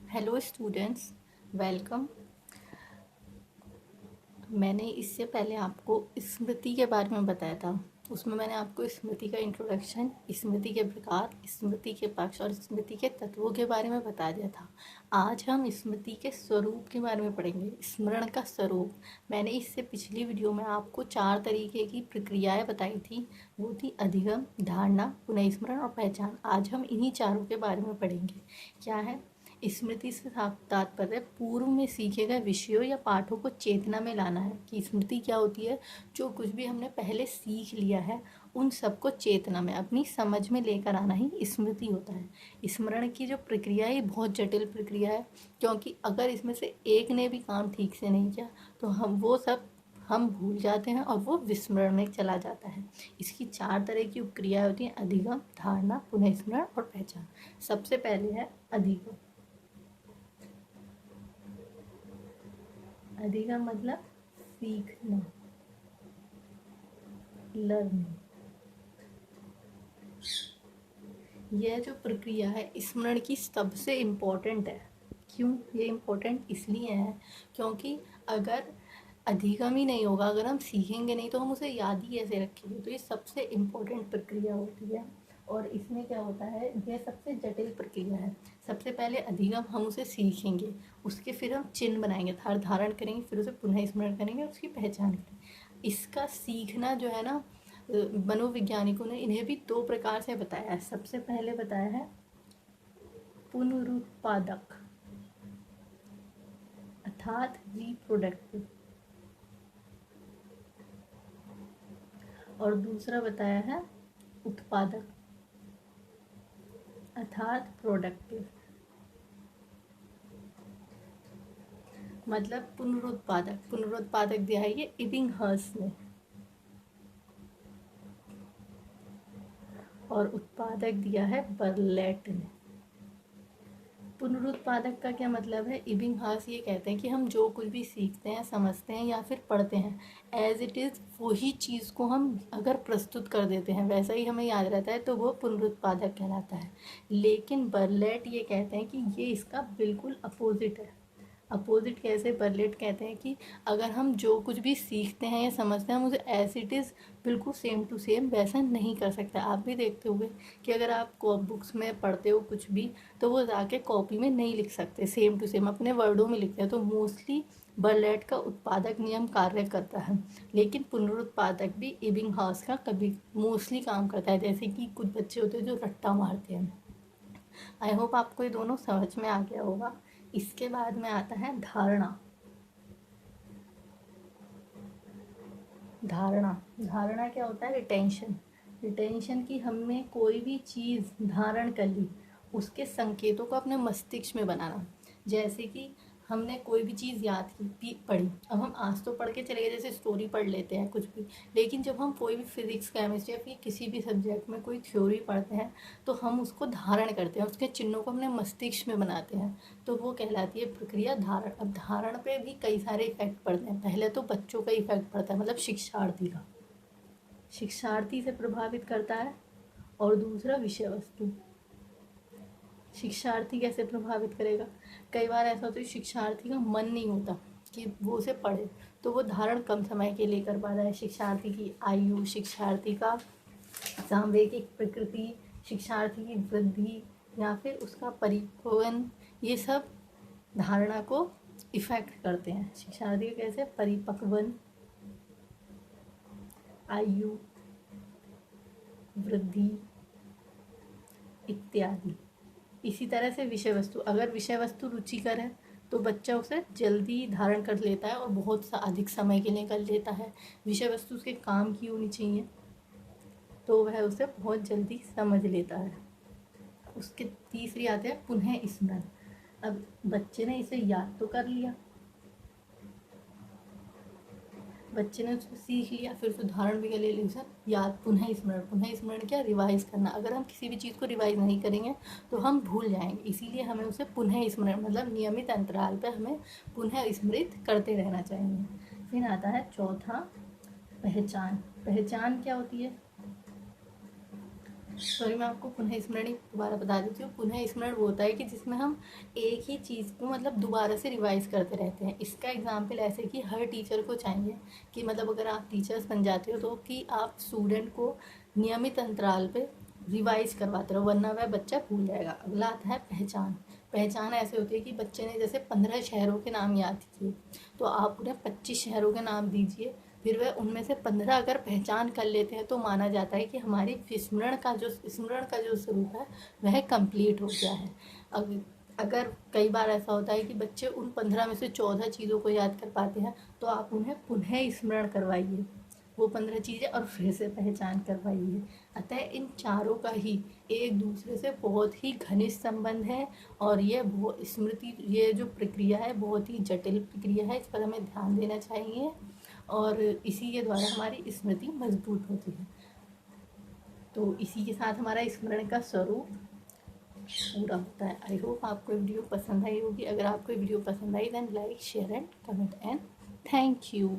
Hello students, welcome. मैंने इससे पहले आपको स्मृति के बारे में बताया था। उसमें मैंने आपको स्मृति का इंट्रोडक्शन, स्मृति के प्रकार, स्मृति के पक्ष और स्मृति के तत्वों के बारे में बता दिया था। आज हम स्मृति के स्वरूप के बारे में पढ़ेंगे। स्मरण का स्वरूप। मैंने इससे पिछली वीडियो में आपको 4 तरीके की प्रक्रियाएं बताई थी। वो थी अधिगम, धारणा, पुनः और पहचान। आज हम इन्हीं चारों के बारे में पढ़ेंगे। क्या है स्मृति से तात्पर्य? पूर्व में सीखे गए विषयों या पाठों को चेतना में लाना है। कि स्मृति क्या होती है? जो कुछ भी हमने पहले सीख लिया है उन सबको चेतना में, अपनी समझ में लेकर आना ही स्मृति होता है। स्मरण की जो प्रक्रिया है बहुत जटिल प्रक्रिया है, क्योंकि अगर इसमें से एक ने भी काम ठीक से नहीं किया तो हम भूल जाते हैं और वो विस्मरण में चला जाता है। इसकी 4 तरह की क्रियाएं होती हैं: अधिगम, धारणा, पुनः स्मरण और पहचान। सबसे पहले है अधिगम। अधिगम मतलब सीखना, लर्निंग। यह जो प्रक्रिया है स्मरण की सबसे इम्पोर्टेंट है। क्यों ये इम्पोर्टेंट इसलिए है क्योंकि अगर अधिगम ही नहीं होगा, अगर हम सीखेंगे नहीं तो हम उसे याद ही कैसे रखेंगे। तो ये सबसे इम्पोर्टेंट प्रक्रिया होती है और इसमें क्या होता है, यह सबसे जटिल प्रक्रिया है। सबसे पहले अधिगम, हम उसे सीखेंगे, उसके फिर हम चिन्ह बनाएंगे, धारण करेंगे, फिर उसे पुनः स्मरण करेंगे और उसकी पहचान करेंगे। इसका सीखना जो है ना, मनोवैज्ञानिकों ने इन्हें भी 2 प्रकार से बताया है। सबसे पहले बताया है पुनरुत्पादक अर्थात रिप्रोडक्टिव, और दूसरा बताया है उत्पादक अर्थात प्रोडक्टिव। मतलब पुनरुत्पादक दिया है ये इबिंगहर्स ने, और उत्पादक दिया है बर्लैट ने। पुनरुत्पादक का क्या मतलब है? इबिंगहॉस ये कहते हैं कि हम जो कुछ भी सीखते हैं, समझते हैं या फिर पढ़ते हैं, एज इट इज़ वही चीज़ को हम अगर प्रस्तुत कर देते हैं, वैसा ही हमें याद रहता है, तो वो पुनरुत्पादक कहलाता है। लेकिन बर्लैट ये कहते हैं कि ये इसका बिल्कुल अपोजिट है। अपोजिट कैसे? बर्लेट कहते हैं कि अगर हम जो कुछ भी सीखते हैं या समझते हैं, हम उसे एज इट इज़ बिल्कुल सेम टू सेम वैसा नहीं कर सकते। आप भी देखते होंगे कि अगर आप बुक्स में पढ़ते हो कुछ भी, तो वो जाके कॉपी में नहीं लिख सकते सेम टू सेम, अपने वर्डों में लिखते हैं। तो मोस्टली बर्लैट का उत्पादक नियम कार्य करता है, लेकिन पुनरुत्पादक भी इबिंगहॉस का कभी मोस्टली काम करता है। जैसे कि कुछ बच्चे होते हैं जो रट्टा मारते हैं। आई होप आपको ये दोनों समझ में आ गया होगा। इसके बाद में आता है धारणा। धारणा क्या होता है? रिटेंशन। रिटेंशन की हमने कोई भी चीज़ धारण कर ली, उसके संकेतों को अपने मस्तिष्क में बनाना। जैसे कि हमने कोई भी चीज़ याद की, पढ़ी, अब हम आज तो पढ़ के चले गए, जैसे स्टोरी पढ़ लेते हैं कुछ भी, लेकिन जब हम कोई भी फिजिक्स, केमिस्ट्री या फिर किसी भी सब्जेक्ट में कोई थ्योरी पढ़ते हैं तो हम उसको धारण करते हैं, उसके चिन्हों को अपने मस्तिष्क में बनाते हैं, तो वो कहलाती है प्रक्रिया धारण। अब धारण पे भी कई सारे इफेक्ट पड़ते हैं। पहले तो बच्चों का इफेक्ट पड़ता है, मतलब शिक्षार्थी से प्रभावित करता है, और दूसरा विषय वस्तु। शिक्षार्थी कैसे प्रभावित करेगा? कई बार ऐसा होता है शिक्षार्थी का मन नहीं होता कि वो उसे पढ़े, तो वो धारण कम समय के लिए कर पाता है। शिक्षार्थी की आयु, शिक्षार्थी का सांवेगिक प्रकृति, शिक्षार्थी की वृद्धि या फिर उसका परिपक्वन, ये सब धारणा को इफेक्ट करते हैं। शिक्षार्थी कैसे? परिपक्वन, आयु, वृद्धि इत्यादि। इसी तरह से विषय वस्तु, अगर विषय वस्तु रुचिकर है तो बच्चा उसे जल्दी धारण कर लेता है और बहुत सा अधिक समय के लिए कर लेता है। विषय वस्तु उसके काम की होनी चाहिए तो वह उसे बहुत जल्दी समझ लेता है। उसके तीसरी आते हैं पुनः स्मरण। अब बच्चे ने इसे याद तो कर लिया, बच्चे ने उसको सीख लिया, फिर उसे धारण भी कर लिया, उसे याद, पुनः स्मरण क्या? रिवाइज करना। अगर हम किसी भी चीज़ को रिवाइज नहीं करेंगे तो हम भूल जाएंगे, इसीलिए हमें उसे पुनः स्मरण मतलब नियमित अंतराल पर हमें पुनः स्मृत करते रहना चाहिए। फिर आता है चौथा, पहचान। पहचान क्या होती है? सॉरी, मैं आपको पुनः स्मरण दोबारा बता देती हूँ। पुनः स्मरण वो होता है कि जिसमें हम एक ही चीज़ को मतलब दोबारा से रिवाइज करते रहते हैं। इसका एग्जाम्पल ऐसे कि हर टीचर को चाहिए कि मतलब अगर आप टीचर्स बन जाते हो तो कि आप स्टूडेंट को नियमित अंतराल पे रिवाइज करवाते रहो, वरना वह बच्चा भूल जाएगा। अगला आता है पहचान। पहचान ऐसे होती है कि बच्चे ने जैसे 15 शहरों के नाम याद किए, तो आप उन्हें 25 शहरों के नाम दीजिए। फिर वह उनमें से 15 अगर पहचान कर लेते हैं तो माना जाता है कि हमारी स्मरण का जो स्वरूप है वह कंप्लीट हो गया है। अगर कई बार ऐसा होता है कि बच्चे उन 15 में से 14 चीज़ों को याद कर पाते हैं, तो आप उन्हें पुनः स्मरण करवाइए वो 15 चीज़ें और फिर से पहचान करवाइए। अतः इन चारों का ही एक दूसरे से बहुत ही घनिष्ठ संबंध है, और ये स्मृति, ये जो प्रक्रिया है बहुत ही जटिल प्रक्रिया है, इस पर हमें ध्यान देना चाहिए और इसी के द्वारा हमारी स्मृति मजबूत होती है। तो इसी के साथ हमारा स्मरण का स्वरूप पूरा होता है। आई होप आपको वीडियो पसंद आई होगी। अगर आपको वीडियो पसंद आई then like share and comment and thank you.